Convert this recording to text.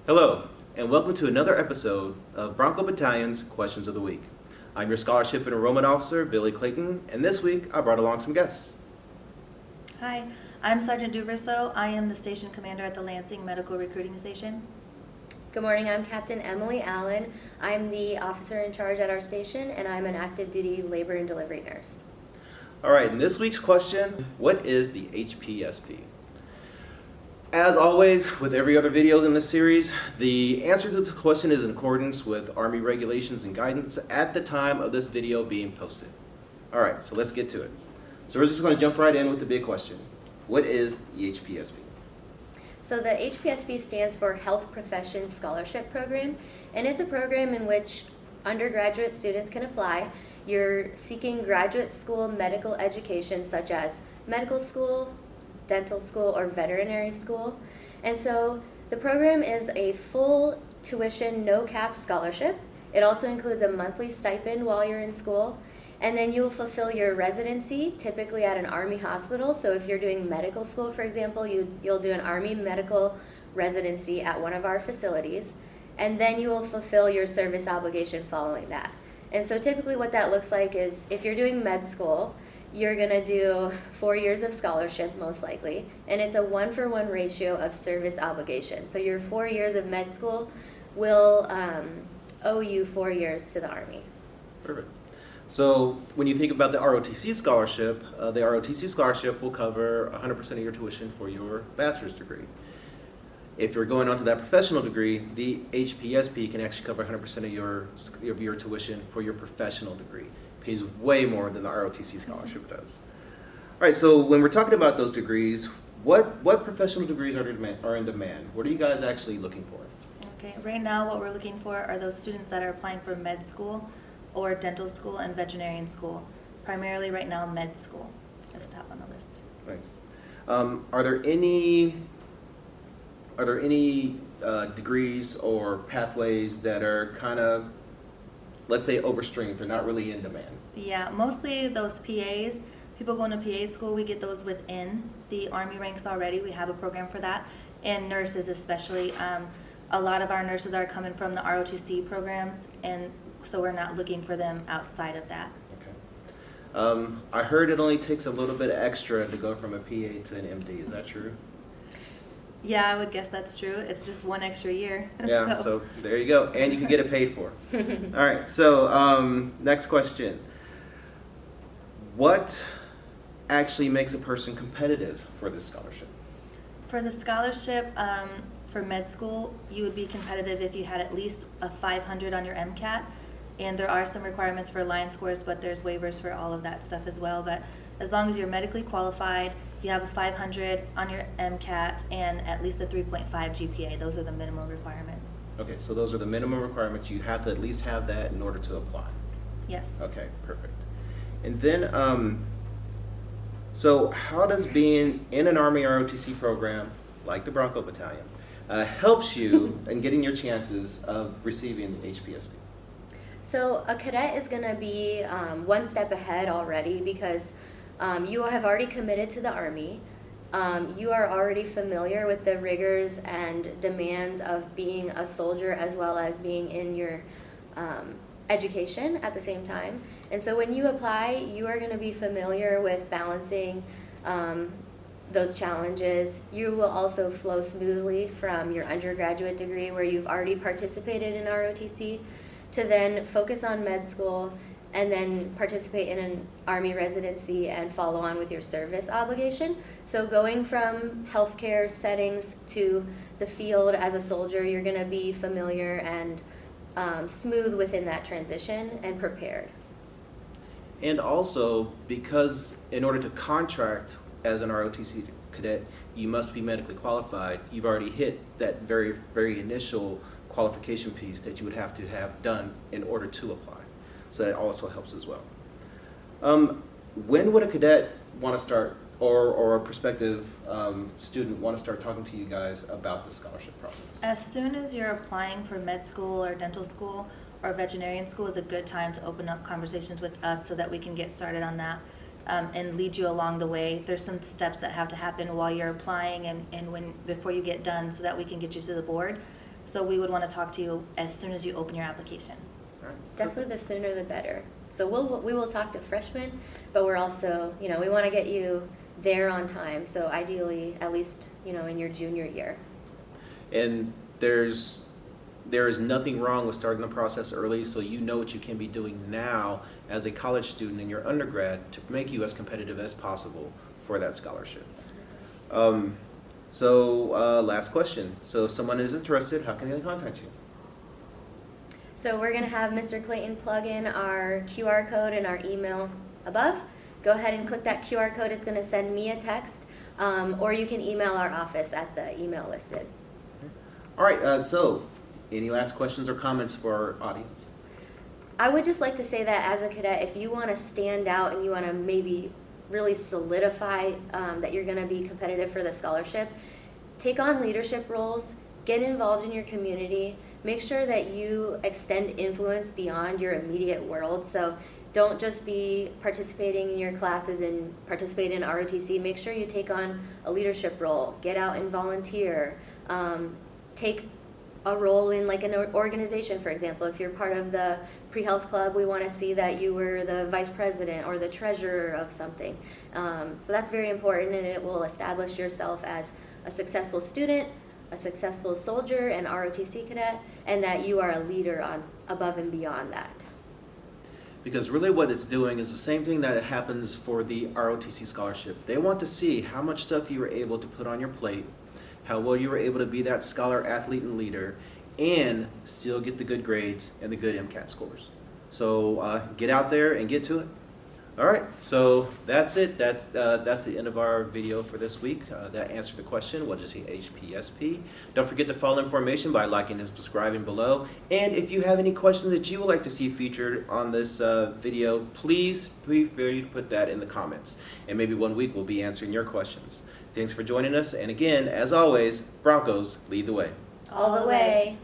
Hello, and welcome to another episode of Bronco Battalion's Questions of the Week. I'm your Scholarship and Enrollment Officer, Billy Clayton, and this week I brought along some guests. Hi, I'm Sergeant Duverseau. I am the station commander at the Lansing Medical Recruiting Station. Good morning, I'm Captain Emily Allen. I'm the officer in charge at our station, and I'm an active duty labor and delivery nurse. All right, in this week's question, what is the HPSP? As always, with every other videos in this series, the answer to this question is in accordance with Army regulations and guidance at the time of this video being posted. All right, so let's get to it. So we're just going to jump right in with the big question. What is the HPSP? So the HPSP stands for Health Professions Scholarship Program, and it's a program in which undergraduate students can apply. You're seeking graduate school medical education such as medical school, dental school, or veterinary school. And so the program is a full tuition, no cap scholarship. It also includes a monthly stipend while you're in school. And then you'll fulfill your residency, typically at an Army hospital. So if you're doing medical school, for example, you'll do an Army medical residency at one of our facilities. And then you will fulfill your service obligation following that. And so typically what that looks like is if you're doing med school, you're going to do 4 years of scholarship, most likely, and it's a 1-for-1 ratio of service obligation. So your 4 years of med school will owe you 4 years to the Army. Perfect. So when you think about the ROTC scholarship will cover 100% of your tuition for your bachelor's degree. If you're going on to that professional degree, the HPSP can actually cover 100% of your tuition for your professional degree. Pays way more than the ROTC scholarship does. All right, so when we're talking about those degrees, what professional degrees are in demand? What are you guys actually looking for? Okay, right now what we're looking for are those students that are applying for med school or dental school and veterinarian school. Primarily right now, med school is top on the list. Nice. Are there any degrees or pathways that are kind of, let's say, overstreamed, they're not really in demand? Yeah, mostly those PAs. People going to PA school, we get those within the Army ranks already. We have a program for that. And nurses especially. A lot of our nurses are coming from the ROTC programs, and so we're not looking for them outside of that. Okay. I heard it only takes a little bit extra to go from a PA to an MD. Is that true? Yeah, I would guess that's true. It's just 1 extra year. Yeah, so there you go. And you can get it paid for. All right, so next question. What actually makes a person competitive for this scholarship? For the scholarship, for med school, you would be competitive if you had at least a 500 on your MCAT. And there are some requirements for line scores, but there's waivers for all of that stuff as well. But as long as you're medically qualified, you have a 500 on your MCAT, and at least a 3.5 GPA. Those are the minimum requirements. Okay, so those are the minimum requirements. You have to at least have that in order to apply. Yes. Okay, perfect. And then, so how does being in an Army ROTC program, like the Bronco Battalion, helps you in getting your chances of receiving the HPSP? So a cadet is going to be one step ahead already because you have already committed to the Army. You are already familiar with the rigors and demands of being a soldier as well as being in your education at the same time. And so when you apply, you are going to be familiar with balancing those challenges. You will also flow smoothly from your undergraduate degree where you've already participated in ROTC to then focus on med school and then participate in an Army residency and follow on with your service obligation. So going from healthcare settings to the field as a soldier, you're going to be familiar and smooth within that transition and prepared. And also, because in order to contract as an ROTC cadet, you must be medically qualified. You've already hit that very, very initial qualification piece that you would have to have done in order to apply. So that also helps as well. When would a cadet want to start, or a prospective student want to start talking to you guys about the scholarship process? As soon as you're applying for med school or dental school or veterinarian school is a good time to open up conversations with us so that we can get started on that. And lead you along the way. There's some steps that have to happen while you're applying and before you get done so that we can get you to the board. So we would want to talk to you as soon as you open your application. All right. Definitely the sooner the better. So we will talk to freshmen, but we're also, we want to get you there on time. So ideally, at least, in your junior year. And there is nothing wrong with starting the process early, so you know what you can be doing now as a college student in your undergrad to make you as competitive as possible for that scholarship. Last question. So if someone is interested, how can they contact you? So we're going to have Mr. Clayton plug in our QR code in our email above. Go ahead and click that QR code. It's going to send me a text, or you can email our office at the email listed. All right, so any last questions or comments for our audience? I would just like to say that as a cadet, if you want to stand out and you want to maybe really solidify that you're going to be competitive for the scholarship, take on leadership roles, get involved in your community, make sure that you extend influence beyond your immediate world. So don't just be participating in your classes and participate in ROTC. Make sure you take on a leadership role, get out and volunteer, take a role in like an organization. For example, if you're part of the pre-health club, we want to see that you were the vice president or the treasurer of something. So that's very important, and it will establish yourself as a successful student, a successful soldier and ROTC cadet, and that you are a leader on above and beyond that. Because really what it's doing is the same thing that happens for the ROTC scholarship. They want to see how much stuff you were able to put on your plate, how well you were able to be that scholar, athlete, and leader, and still get the good grades and the good MCAT scores. So get out there and get to it. All right, so that's it. That's the end of our video for this week. That answered the question, what is the HPSP? Don't forget to follow information by liking and subscribing below. And if you have any questions that you would like to see featured on this video, please feel free to put that in the comments. And maybe one week we'll be answering your questions. Thanks for joining us. And again, as always, Broncos lead the way. All the way.